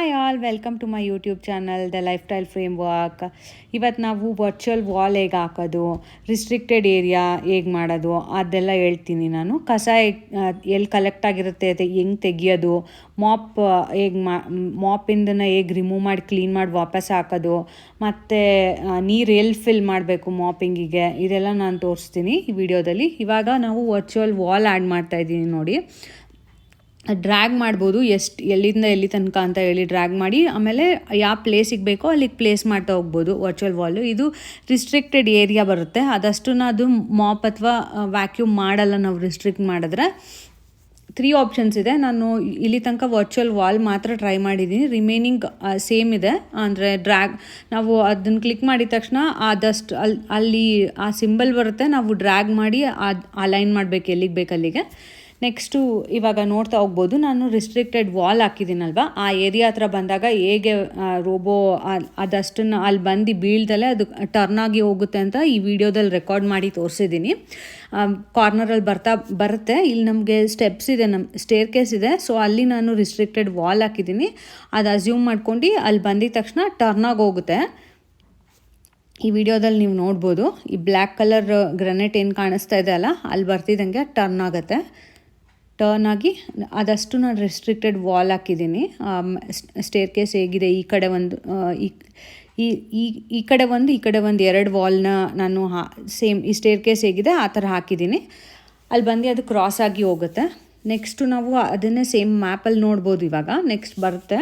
Hi all, welcome to my YouTube channel the lifestyle framework. ಇವತ್ತು ನಾವು virtual wall ಹೇಗೆ ಹಾಕೋದು, restricted area ಹೇಗೆ ಮಾಡೋದು ಅದೆಲ್ಲ ಹೇಳ್ತೀನಿ ನಾನು. ಕಸ ಎಲ್ಲಿ ಕಲೆಕ್ಟ್ ಆಗಿರುತ್ತೆ ಅದು ಹೆಂಗೆ ತೆಗಿಯೋದು, ಹೇಗೆ ಮಾಪಿಂದನ ಹೇಗೆ ರಿಮೂವ್ ಮಾಡಿ ಕ್ಲೀನ್ ಮಾಡಿ ವಾಪಸ್ ಹಾಕೋದು, ಮತ್ತು ನೀರು ಎಲ್ಲಿ ಫಿಲ್ ಮಾಡಬೇಕು ಮಾಪಿಂಗಿಗೆ, ಇದೆಲ್ಲ ನಾನು ತೋರಿಸ್ತೀನಿ ಈ ವಿಡಿಯೋದಲ್ಲಿ. ಇವಾಗ ನಾವು ವರ್ಚುವಲ್ ವಾಲ್ ಆ್ಯಡ್ ಮಾಡ್ತಾಯಿದ್ದೀನಿ ನೋಡಿ. ಡ್ರ್ಯಾಗ್ ಮಾಡ್ಬೋದು, ಎಲ್ಲಿಂದ ಎಲ್ಲಿ ತನಕ ಅಂತ ಹೇಳಿ ಡ್ರ್ಯಾಗ್ ಮಾಡಿ, ಆಮೇಲೆ ಯಾವ ಪ್ಲೇಸಿಗೆ ಬೇಕೋ ಅಲ್ಲಿಗೆ ಪ್ಲೇಸ್ ಮಾಡ್ತಾ ಹೋಗ್ಬೋದು. ವರ್ಚುವಲ್ ವಾಲು ಇದು ರಿಸ್ಟ್ರಿಕ್ಟೆಡ್ ಏರಿಯಾ ಬರುತ್ತೆ, ಅದಷ್ಟನ್ನು ಅದು ಮಾಪ್ ಅಥವಾ ವ್ಯಾಕ್ಯೂಮ್ ಮಾಡಲ್ಲ ನಾವು ರಿಸ್ಟ್ರಿಕ್ಟ್ ಮಾಡಿದ್ರೆ. 3 ಆಪ್ಷನ್ಸ್ ಇದೆ. ನಾನು ಇಲ್ಲಿ ತನಕ ವರ್ಚುವಲ್ ವಾಲ್ ಮಾತ್ರ ಟ್ರೈ ಮಾಡಿದ್ದೀನಿ, ರಿಮೈನಿಂಗ್ ಸೇಮ್ ಇದೆ. ಅಂದರೆ ನಾವು ಅದನ್ನು ಕ್ಲಿಕ್ ಮಾಡಿದ ತಕ್ಷಣ ಆದಷ್ಟು ಅಲ್ಲಿ ಆ ಸಿಂಬಲ್ ಬರುತ್ತೆ, ನಾವು ಡ್ರ್ಯಾಗ್ ಮಾಡಿ ಅಲೈನ್ ಮಾಡಬೇಕು ಎಲ್ಲಿಗೆ ಬೇಕು ಅಲ್ಲಿಗೆ. ನೆಕ್ಸ್ಟು ಇವಾಗ ನೋಡ್ತಾ ಹೋಗ್ಬೋದು, ನಾನು ರಿಸ್ಟ್ರಿಕ್ಟೆಡ್ ವಾಲ್ ಹಾಕಿದ್ದೀನಲ್ವ, ಆ ಏರಿಯಾ ಹತ್ರ ಬಂದಾಗ ಹೇಗೆ ರೋಬೋ ಅದಷ್ಟನ್ನು ಅಲ್ಲಿ ಬಂದು ಬೀಳ್ದಲ್ಲೇ ಅದು ಟರ್ನ್ ಆಗಿ ಹೋಗುತ್ತೆ ಅಂತ ಈ ವಿಡಿಯೋದಲ್ಲಿ ರೆಕಾರ್ಡ್ ಮಾಡಿ ತೋರಿಸಿದ್ದೀನಿ. ಕಾರ್ನರಲ್ಲಿ ಬರುತ್ತೆ. ಇಲ್ಲಿ ನಮಗೆ ಸ್ಟೆಪ್ಸ್ ಇದೆ, ನಮ್ಮ ಸ್ಟೇರ್ ಕೇಸ್ ಇದೆ, ಸೊ ಅಲ್ಲಿ ನಾನು ರಿಸ್ಟ್ರಿಕ್ಟೆಡ್ ವಾಲ್ ಹಾಕಿದ್ದೀನಿ. ಅದು ಅಸ್ಯೂಮ್ ಮಾಡ್ಕೊಂಡು ಅಲ್ಲಿ ಬಂದಿದ ತಕ್ಷಣ ಟರ್ನ್ ಆಗಿ ಹೋಗುತ್ತೆ. ಈ ವಿಡಿಯೋದಲ್ಲಿ ನೀವು ನೋಡ್ಬೋದು, ಈ ಬ್ಲ್ಯಾಕ್ ಕಲರ್ ಗ್ರನೇಟ್ ಏನು ಕಾಣಿಸ್ತಾ ಇದೆ ಅಲ್ಲ, ಅಲ್ಲಿ ಬರ್ತಿದ್ದಂಗೆ ಟರ್ನ್ ಆಗುತ್ತೆ. ಟರ್ನ್ ಆಗಿ ಅದಷ್ಟು ನಾನು ರಿಸ್ಟ್ರಿಕ್ಟೆಡ್ ವಾಲ್ ಹಾಕಿದ್ದೀನಿ. ಸ್ಟೇರ್ ಕೇಸ್ ಹೇಗಿದೆ, ಈ ಕಡೆ ಒಂದು ಈ ಕಡೆ ಒಂದು 2 ವಾಲ್ನ ನಾನು ಸೇಮ್ ಈ ಸ್ಟೇರ್ ಕೇಸ್ ಹೇಗಿದೆ ಆ ಥರ ಹಾಕಿದ್ದೀನಿ. ಅಲ್ಲಿ ಬಂದು ಅದು ಕ್ರಾಸ್ ಆಗಿ ಹೋಗುತ್ತೆ. ನೆಕ್ಸ್ಟು ನಾವು ಅದನ್ನೇ ಸೇಮ್ ಮ್ಯಾಪಲ್ಲಿ ನೋಡ್ಬೋದು. ಇವಾಗ ನೆಕ್ಸ್ಟ್ ಬರುತ್ತೆ,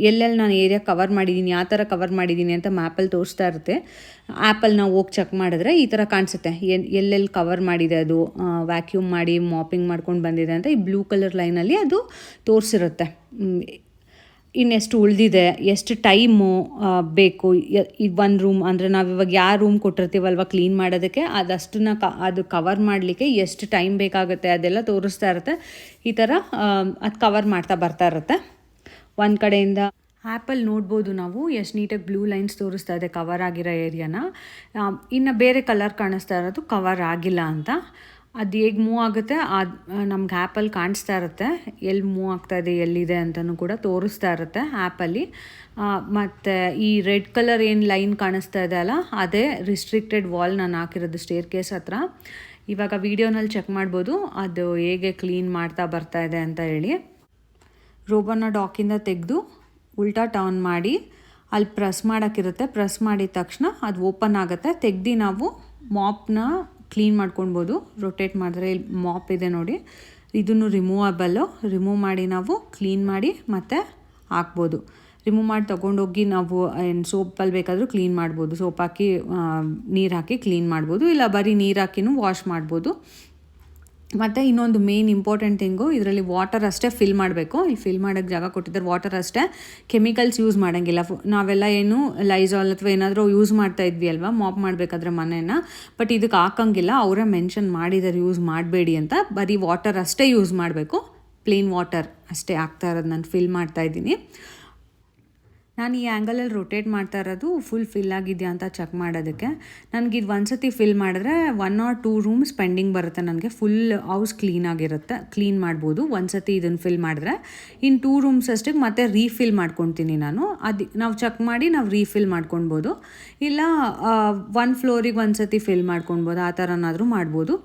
ಎಲ್ಲೆಲ್ಲಿ ನಾನು ಏರಿಯಾ ಕವರ್ ಮಾಡಿದ್ದೀನಿ, ಯಾವ ಥರ ಕವರ್ ಮಾಡಿದ್ದೀನಿ ಅಂತ ಮ್ಯಾಪಲ್ಲಿ ತೋರಿಸ್ತಾ ಇರುತ್ತೆ. ಆ್ಯಪಲ್ಲಿ ನಾವು ಹೋಗಿ ಚೆಕ್ ಮಾಡಿದ್ರೆ ಈ ಥರ ಕಾಣಿಸುತ್ತೆ, ಎಲ್ಲೆಲ್ಲಿ ಕವರ್ ಮಾಡಿದೆ, ಅದು ವ್ಯಾಕ್ಯೂಮ್ ಮಾಡಿ ಮಾಪಿಂಗ್ ಮಾಡ್ಕೊಂಡು ಬಂದಿದೆ ಅಂತ ಈ ಬ್ಲೂ ಕಲರ್ ಲೈನಲ್ಲಿ ಅದು ತೋರಿಸಿರುತ್ತೆ. ಇನ್ನೆಷ್ಟು ಉಳಿದಿದೆ, ಎಷ್ಟು ಟೈಮು ಬೇಕು ಈ ಒಂದು ರೂಮ್, ಅಂದರೆ ನಾವಿವಾಗ ಯಾವ ರೂಮ್ ಕೊಟ್ಟಿರ್ತೀವಲ್ವ ಕ್ಲೀನ್ ಮಾಡೋದಕ್ಕೆ, ಅದಷ್ಟನ್ನ ಅದು ಕವರ್ ಮಾಡಲಿಕ್ಕೆ ಎಷ್ಟು ಟೈಮ್ ಬೇಕಾಗುತ್ತೆ ಅದೆಲ್ಲ ತೋರಿಸ್ತಾ ಇರುತ್ತೆ. ಈ ಥರ ಅದು ಕವರ್ ಮಾಡ್ತಾ ಬರ್ತಾ ಇರುತ್ತೆ. ಒಂದು ಕಡೆಯಿಂದ ಆ್ಯಪಲ್ಲಿ ನೋಡ್ಬೋದು ನಾವು ಎಷ್ಟು ನೀಟಾಗಿ ಬ್ಲೂ ಲೈನ್ಸ್ ತೋರಿಸ್ತಾ ಇದೆ ಕವರ್ ಆಗಿರೋ ಏರಿಯಾನ. ಇನ್ನು ಬೇರೆ ಕಲರ್ ಕಾಣಿಸ್ತಾ ಇರೋದು ಕವರ್ ಆಗಿಲ್ಲ ಅಂತ. ಅದು ಹೇಗೆ ಮೂವ್ ಆಗುತ್ತೆ ನಮ್ಗೆ ಆ್ಯಪಲ್ಲಿ ಕಾಣಿಸ್ತಾ ಇರುತ್ತೆ, ಎಲ್ಲಿ ಮೂವ್ ಆಗ್ತಾಯಿದೆ ಎಲ್ಲಿದೆ ಅಂತಲೂ ಕೂಡ ತೋರಿಸ್ತಾ ಇರುತ್ತೆ ಆ್ಯಪಲ್ಲಿ. ಮತ್ತು ಈ ರೆಡ್ ಕಲರ್ ಏನು ಲೈನ್ ಕಾಣಿಸ್ತಾ ಇದೆ ಅಲ್ಲ, ಅದೇ ರಿಸ್ಟ್ರಿಕ್ಟೆಡ್ ವಾಲ್ ನಾನು ಹಾಕಿರೋದು ಸ್ಟೇರ್ ಕೇಸ್ ಹತ್ರ. ಇವಾಗ ವಿಡಿಯೋನಲ್ಲಿ ಚೆಕ್ ಮಾಡ್ಬೋದು ಅದು ಹೇಗೆ ಕ್ಲೀನ್ ಮಾಡ್ತಾ ಬರ್ತಾ ಇದೆ ಅಂತ ಹೇಳಿ. ರೋಬೋನ ಡಾಕಿಂದ ತೆಗೆದು ಉಲ್ಟಾ ಟರ್ನ್ ಮಾಡಿ ಅಲ್ಲಿ ಪ್ರೆಸ್ ಮಾಡೋಕ್ಕಿರುತ್ತೆ. ಪ್ರೆಸ್ ಮಾಡಿದ ತಕ್ಷಣ ಅದು ಓಪನ್ ಆಗುತ್ತೆ. ತೆಗ್ದು ನಾವು ಮಾಪ್ನ ಕ್ಲೀನ್ ಮಾಡ್ಕೊಳ್ಬೋದು. ರೊಟೇಟ್ ಮಾಡಿದ್ರೆ ಇಲ್ಲಿ ಮಾಪ್ ಇದೆ ನೋಡಿ, ಇದನ್ನು ರಿಮೂವ್ ಮಾಡಿ ನಾವು ಕ್ಲೀನ್ ಮಾಡಿ ಮತ್ತೆ ಹಾಕ್ಬೋದು. ರಿಮೂವ್ ಮಾಡಿ ತೊಗೊಂಡೋಗಿ ನಾವು ಸೋಪಲ್ಲಿ ಬೇಕಾದರೂ ಕ್ಲೀನ್ ಮಾಡ್ಬೋದು. ಸೋಪ್ ಹಾಕಿ ನೀರು ಹಾಕಿ ಕ್ಲೀನ್ ಮಾಡ್ಬೋದು, ಇಲ್ಲ ಬರೀ ನೀರು ಹಾಕಿನೂ ವಾಶ್ ಮಾಡ್ಬೋದು. ಮತ್ತು ಇನ್ನೊಂದು ಮೇನ್ ಇಂಪಾರ್ಟೆಂಟ್ ಥಿಂಗು, ಇದರಲ್ಲಿ ವಾಟರ್ ಅಷ್ಟೇ ಫಿಲ್ ಮಾಡಬೇಕು. ಇಲ್ಲಿ ಫಿಲ್ ಮಾಡೋಕ್ಕೆ ಜಾಗ ಕೊಟ್ಟಿದ್ದಾರೆ, ವಾಟರ್ ಅಷ್ಟೇ, ಕೆಮಿಕಲ್ಸ್ ಯೂಸ್ ಮಾಡೋಂಗಿಲ್ಲ. ನಾವೆಲ್ಲ ಏನು ಲೈಸಾಲ್ ಅಥವಾ ಏನಾದರೂ ಯೂಸ್ ಮಾಡ್ತಾ ಇದ್ವಿ ಅಲ್ವಾ ಮಾಪ್ ಮಾಡಬೇಕಾದ್ರೆ ಮನೇನ, ಬಟ್ ಇದಕ್ಕೆ ಹಾಕೋಂಗಿಲ್ಲ. ಅವರೇ ಮೆನ್ಷನ್ ಮಾಡಿದ್ದಾರೆ ಯೂಸ್ ಮಾಡಬೇಡಿ ಅಂತ. ಬರೀ ವಾಟರ್ ಅಷ್ಟೇ ಯೂಸ್ ಮಾಡಬೇಕು, ಪ್ಲೇನ್ ವಾಟರ್ ಅಷ್ಟೇ ಹಾಕ್ತಾ ಇರೋದು. ನಾನು ಫಿಲ್ ಮಾಡ್ತಾಯಿದ್ದೀನಿ. ನಾನು ಈ ಆ್ಯಂಗಲಲ್ಲಿ ರೊಟೇಟ್ ಮಾಡ್ತಾ ಇರೋದು ಫುಲ್ ಫಿಲ್ ಆಗಿದೆಯಾ ಅಂತ ಚೆಕ್ ಮಾಡೋದಕ್ಕೆ. ನನಗಿದು ಒಂದು ಸತಿ ಫಿಲ್ ಮಾಡಿದ್ರೆ 1 or 2 ರೂಮ್ಸ್ ಪೆಂಡಿಂಗ್ ಬರುತ್ತೆ. ನನಗೆ ಫುಲ್ ಹೌಸ್ ಕ್ಲೀನ್ ಮಾಡ್ಬೋದು ಒಂದು ಸತಿ ಇದನ್ನು ಫಿಲ್ ಮಾಡಿದ್ರೆ. ಇನ್ನು 2 ರೂಮ್ಸ್ ಅಷ್ಟಕ್ಕೆ ಮತ್ತೆ ರೀಫಿಲ್ ಮಾಡ್ಕೊತೀನಿ ನಾನು. ನಾವು ಚೆಕ್ ಮಾಡಿ ನಾವು ರೀಫಿಲ್ ಮಾಡ್ಕೊಳ್ಬೋದು, ಇಲ್ಲ 1 ಫ್ಲೋರಿಗೆ ಒಂದು ಸತಿ ಫಿಲ್ ಮಾಡ್ಕೊಳ್ಬೋದು, ಆ ಥರನಾದರೂ ಮಾಡ್ಬೋದು.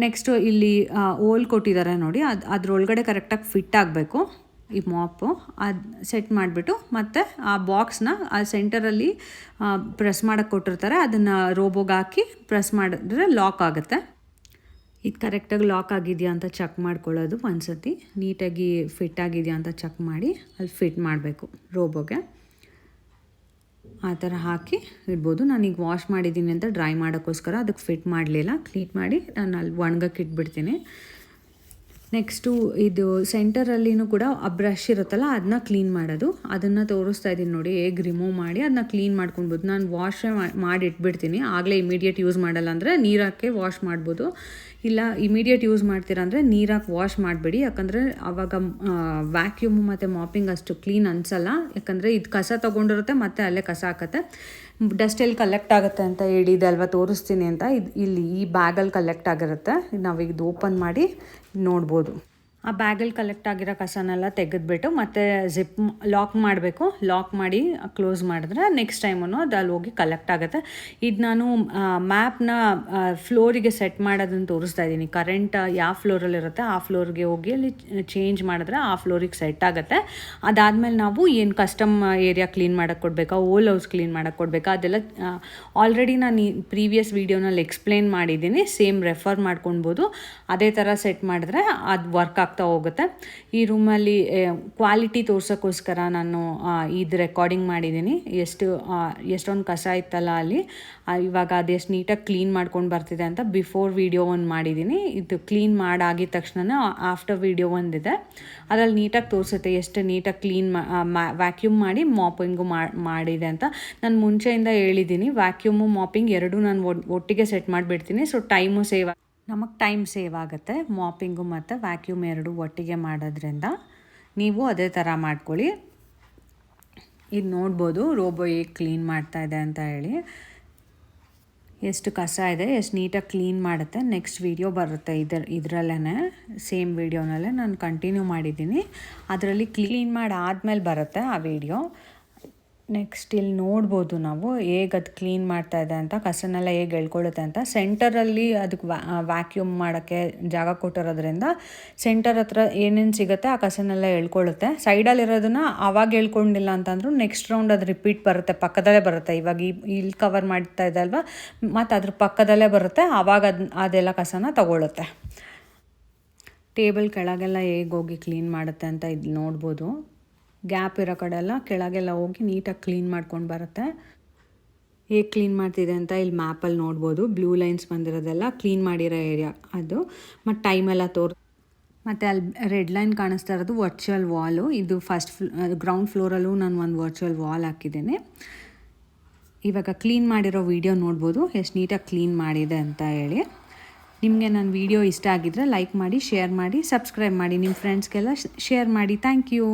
ನೆಕ್ಸ್ಟು ಇಲ್ಲಿ ಹೋಲ್ ಕೊಟ್ಟಿದ್ದಾರೆ ನೋಡಿ, ಅದರೊಳಗಡೆ ಕರೆಕ್ಟಾಗಿ ಫಿಟ್ ಆಗಬೇಕು ಈ ಮಾಪು. ಅದು ಸೆಟ್ ಮಾಡಿಬಿಟ್ಟು ಮತ್ತು ಆ ಬಾಕ್ಸ್ನ ಆ ಸೆಂಟರಲ್ಲಿ ಪ್ರೆಸ್ ಮಾಡೋಕ್ಕೆ ಕೊಟ್ಟಿರ್ತಾರೆ, ಅದನ್ನು ರೋಬೋಗೆ ಹಾಕಿ ಪ್ರೆಸ್ ಮಾಡಿದ್ರೆ ಲಾಕ್ ಆಗುತ್ತೆ. ಇದು ಕರೆಕ್ಟಾಗಿ ಲಾಕ್ ಆಗಿದೆಯಾ ಅಂತ ಚೆಕ್ ಮಾಡ್ಕೊಳ್ಳೋದು ಒಂದು ಸತಿ, ನೀಟಾಗಿ ಫಿಟ್ ಆಗಿದೆಯಾ ಅಂತ ಚೆಕ್ ಮಾಡಿ ಅಲ್ಲಿ ಫಿಟ್ ಮಾಡಬೇಕು ರೋಬೋಗೆ. ಆ ಥರ ಹಾಕಿ ಇಡ್ಬೋದು. ನಾನೀಗ ವಾಶ್ ಮಾಡಿದ್ದೀನಿ ಅಂತ ಡ್ರೈ ಮಾಡೋಕ್ಕೋಸ್ಕರ ಅದಕ್ಕೆ ಫಿಟ್ ಮಾಡಲಿಲ್ಲ, ಕ್ಲೀನ್ ಮಾಡಿ ನಾನು ಅಲ್ಲಿ ಒಣಗಕ್ಕೆ ಇಟ್ಬಿಡ್ತೀನಿ. ನೆಕ್ಸ್ಟು ಇದು ಸೆಂಟರಲ್ಲಿನೂ ಕೂಡ ಆ ಬ್ರಷ್ ಇರುತ್ತಲ್ಲ ಅದನ್ನ ಕ್ಲೀನ್ ಮಾಡೋದು, ಅದನ್ನು ತೋರಿಸ್ತಾ ಇದ್ದೀನಿ ನೋಡಿ ಹೇಗೆ ರಿಮೂವ್ ಮಾಡಿ ಅದನ್ನ ಕ್ಲೀನ್ ಮಾಡ್ಕೊಳ್ಬೋದು. ನಾನು ವಾಶ್ ಮಾಡಿ ಇಟ್ಬಿಡ್ತೀನಿ, ಆಗಲೇ ಇಮಿಡಿಯೇಟ್ ಯೂಸ್ ಮಾಡಲ್ಲ ಅಂದರೆ ನೀರಾಕಿ ವಾಶ್ ಮಾಡ್ಬೋದು. ಇಲ್ಲ ಇಮಿಡಿಯೇಟ್ ಯೂಸ್ ಮಾಡ್ತೀರಾ ಅಂದರೆ ನೀರಾಕಿ ವಾಶ್ ಮಾಡಬೇಡಿ, ಯಾಕಂದರೆ ಆವಾಗ ವ್ಯಾಕ್ಯೂಮು ಮತ್ತು ಮಾಪಿಂಗ್ ಅಷ್ಟು ಕ್ಲೀನ್ ಅನಿಸಲ್ಲ. ಯಾಕಂದರೆ ಇದು ಕಸ ತೊಗೊಂಡಿರುತ್ತೆ ಮತ್ತು ಅಲ್ಲೇ ಕಸ ಹಾಕತ್ತೆ. ಡಸ್ಟ್ ಎಲ್ಲಿ ಕಲೆಕ್ಟ್ ಆಗುತ್ತೆ ಅಂತ ಹೇಳಿದೆ ಅಲ್ವಾ, ತೋರಿಸ್ತೀನಿ ಅಂತ. ಇಲ್ಲಿ ಈ ಬ್ಯಾಗಲ್ಲಿ ಕಲೆಕ್ಟ್ ಆಗಿರುತ್ತೆ. ನಾವೀಗ ಇದು ಓಪನ್ ಮಾಡಿ ನೋಡ್ಬೋದು. ಆ ಬ್ಯಾಗಲ್ಲಿ ಕಲೆಕ್ಟ್ ಆಗಿರೋ ಕಸನೆಲ್ಲ ತೆಗೆದ್ಬಿಟ್ಟು ಮತ್ತೆ ಜಿಪ್ ಲಾಕ್ ಮಾಡಬೇಕು. ಲಾಕ್ ಮಾಡಿ ಕ್ಲೋಸ್ ಮಾಡಿದ್ರೆ ನೆಕ್ಸ್ಟ್ ಟೈಮು ಅದು ಅಲ್ಲಿ ಹೋಗಿ ಕಲೆಕ್ಟ್ ಆಗುತ್ತೆ. ಇದು ನಾನು ಮ್ಯಾಪ್ನ ಫ್ಲೋರಿಗೆ ಸೆಟ್ ಮಾಡೋದನ್ನು ತೋರಿಸ್ತಾ ಇದ್ದೀನಿ. ಕರೆಂಟ್ ಯಾವ ಫ್ಲೋರಲ್ಲಿರುತ್ತೆ ಆ ಫ್ಲೋರ್ಗೆ ಹೋಗಿ ಅಲ್ಲಿ ಚೇಂಜ್ ಮಾಡಿದ್ರೆ ಆ ಫ್ಲೋರಿಗೆ ಸೆಟ್ ಆಗುತ್ತೆ. ಅದಾದಮೇಲೆ ನಾವು ಏನು ಕಸ್ಟಮ್ ಏರಿಯಾ ಕ್ಲೀನ್ ಮಾಡೋಕ್ಕೆ ಕೊಡಬೇಕಾ, ಓಲ್ ಹೌಸ್ ಕ್ಲೀನ್ ಮಾಡೋಕ್ಕೆ ಕೊಡಬೇಕಾ, ಅದೆಲ್ಲ ಆಲ್ರೆಡಿ ನಾನು ಪ್ರೀವಿಯಸ್ ವೀಡಿಯೋನಲ್ಲಿ ಎಕ್ಸ್ಪ್ಲೇನ್ ಮಾಡಿದ್ದೀನಿ. ಸೇಮ್ ರೆಫರ್ ಮಾಡ್ಕೊಳ್ಬೋದು. ಅದೇ ಥರ ಸೆಟ್ ಮಾಡಿದ್ರೆ ಅದು ವರ್ಕ್ ಆಗ್ತಾ ಹೋಗುತ್ತೆ. ಈ ರೂಮಲ್ಲಿ ಕ್ವಾಲಿಟಿ ತೋರ್ಸೋಕ್ಕೋಸ್ಕರ ನಾನು ಇದು ರೆಕಾರ್ಡಿಂಗ್ ಮಾಡಿದ್ದೀನಿ. ಎಷ್ಟೊಂದು ಕಸ ಇತ್ತಲ್ಲ ಅಲ್ಲಿ, ಇವಾಗ ಅದೆಷ್ಟು ನೀಟಾಗಿ ಕ್ಲೀನ್ ಮಾಡ್ಕೊಂಡು ಬರ್ತಿದೆ ಅಂತ ಬಿಫೋರ್ ವೀಡಿಯೋ ಒಂದು ಮಾಡಿದ್ದೀನಿ. ಇದು ಕ್ಲೀನ್ ಮಾಡಾಗಿದ ತಕ್ಷಣ ಆಫ್ಟರ್ ವೀಡಿಯೋ ಒಂದಿದೆ, ಅದರಲ್ಲಿ ನೀಟಾಗಿ ತೋರಿಸುತ್ತೆ ಎಷ್ಟು ನೀಟಾಗಿ ಕ್ಲೀನ್ ವ್ಯಾಕ್ಯೂಮ್ ಮಾಡಿ ಮಾಪಿಂಗು ಮಾಡಿದೆ ಅಂತ. ನಾನು ಮುಂಚೆಯಿಂದ ಹೇಳಿದ್ದೀನಿ, ವ್ಯಾಕ್ಯೂಮು ಮಾಪಿಂಗ್ ಎರಡೂ ನಾನು ಒಟ್ಟಿಗೆ ಸೆಟ್ ಮಾಡಿಬಿಡ್ತೀನಿ. ಸೊ ಟೈಮು ನಮಗೆ ಟೈಮ್ ಸೇವ್ ಆಗುತ್ತೆ. ಮಾಪಿಂಗು ಮತ್ತು ವ್ಯಾಕ್ಯೂಮ್ ಎರಡೂ ಒಟ್ಟಿಗೆ ಮಾಡೋದ್ರಿಂದ ನೀವು ಅದೇ ಥರ ಮಾಡ್ಕೊಳ್ಳಿ. ಇದು ನೋಡ್ಬೋದು ರೋಬೋ ಹೇಗೆ ಕ್ಲೀನ್ ಮಾಡ್ತಾಯಿದೆ ಅಂತ ಹೇಳಿ. ಎಷ್ಟು ಕಸ ಇದೆ, ಎಷ್ಟು ನೀಟಾಗಿ ಕ್ಲೀನ್ ಮಾಡುತ್ತೆ. ನೆಕ್ಸ್ಟ್ ವೀಡಿಯೋ ಬರುತ್ತೆ ಇದರಲ್ಲೇ, ಸೇಮ್ ವೀಡಿಯೋನಲ್ಲೇ ನಾನು ಕಂಟಿನ್ಯೂ ಮಾಡಿದ್ದೀನಿ. ಅದರಲ್ಲಿ ಕ್ಲೀನ್ ಮಾಡಿ ಆದಮೇಲೆ ಬರುತ್ತೆ ಆ ವಿಡಿಯೋ. ನೆಕ್ಸ್ಟ್ ಇಲ್ಲಿ ನೋಡ್ಬೋದು ನಾವು ಹೇಗೆ ಅದು ಕ್ಲೀನ್ ಮಾಡ್ತಾಯಿದೆ ಅಂತ, ಕಸನೆಲ್ಲ ಹೇಗೆ ಎಳ್ಕೊಳ್ಳುತ್ತೆ ಅಂತ. ಸೆಂಟರಲ್ಲಿ ಅದಕ್ಕೆ ವ್ಯಾಕ್ಯೂಮ್ ಮಾಡೋಕ್ಕೆ ಜಾಗ ಕೊಟ್ಟಿರೋದ್ರಿಂದ ಸೆಂಟರ್ ಹತ್ರ ಏನೇನು ಸಿಗುತ್ತೆ ಆ ಕಸನೆಲ್ಲ ಎಳ್ಕೊಳ್ಳುತ್ತೆ. ಸೈಡಲ್ಲಿರೋದನ್ನ ಆವಾಗ ಎಳ್ಕೊಂಡಿಲ್ಲ ಅಂತಂದ್ರೂ ನೆಕ್ಸ್ಟ್ ರೌಂಡ್ ಅದು ರಿಪೀಟ್ ಬರುತ್ತೆ, ಪಕ್ಕದಲ್ಲೇ ಬರುತ್ತೆ. ಇವಾಗ ಇಲ್ಲಿ ಕವರ್ ಮಾಡ್ತಾ ಇದೆ ಅಲ್ವಾ, ಮತ್ತು ಅದ್ರ ಪಕ್ಕದಲ್ಲೇ ಬರುತ್ತೆ, ಆವಾಗ ಅದೆಲ್ಲ ಕಸನ ತಗೊಳ್ಳುತ್ತೆ. ಟೇಬಲ್ ಕೆಳಗೆಲ್ಲ ಹೇಗೆ ಹೋಗಿ ಕ್ಲೀನ್ ಮಾಡುತ್ತೆ ಅಂತ ಇದು ನೋಡ್ಬೋದು. ಗ್ಯಾಪ್ ಇರೋ ಕಡೆ ಎಲ್ಲ ಕೆಳಗೆಲ್ಲ ಹೋಗಿ ನೀಟಾಗಿ ಕ್ಲೀನ್ ಮಾಡ್ಕೊಂಡು ಬರುತ್ತೆ. ಹೇಗೆ ಕ್ಲೀನ್ ಮಾಡ್ತಿದೆ ಅಂತ ಇಲ್ಲಿ ಮ್ಯಾಪಲ್ಲಿ ನೋಡ್ಬೋದು. ಬ್ಲೂ ಲೈನ್ಸ್ ಬಂದಿರೋದೆಲ್ಲ ಕ್ಲೀನ್ ಮಾಡಿರೋ ಏರಿಯಾ ಅದು. ಮತ್ತು ಟೈಮೆಲ್ಲ ಮತ್ತು ಅಲ್ಲಿ ರೆಡ್ ಲೈನ್ ಕಾಣಿಸ್ತಾ ಇರೋದು ವರ್ಚುವಲ್ ವಾಲು. ಇದು ಗ್ರೌಂಡ್ ಫ್ಲೋರಲ್ಲೂ ನಾನು ಒಂದು ವರ್ಚುವಲ್ ವಾಲ್ ಹಾಕಿದ್ದೇನೆ. ಇವಾಗ ಕ್ಲೀನ್ ಮಾಡಿರೋ ವಿಡಿಯೋ ನೋಡ್ಬೋದು ಎಷ್ಟು ನೀಟಾಗಿ ಕ್ಲೀನ್ ಮಾಡಿದೆ ಅಂತ ಹೇಳಿ. ನಿಮಗೆ ನನ್ನ ವಿಡಿಯೋ ಇಷ್ಟ ಆಗಿದ್ದರೆ ಲೈಕ್ ಮಾಡಿ, ಶೇರ್ ಮಾಡಿ, ಸಬ್ಸ್ಕ್ರೈಬ್ ಮಾಡಿ, ನಿಮ್ಮ ಫ್ರೆಂಡ್ಸ್ಗೆಲ್ಲ ಶೇರ್ ಮಾಡಿ. Thank you.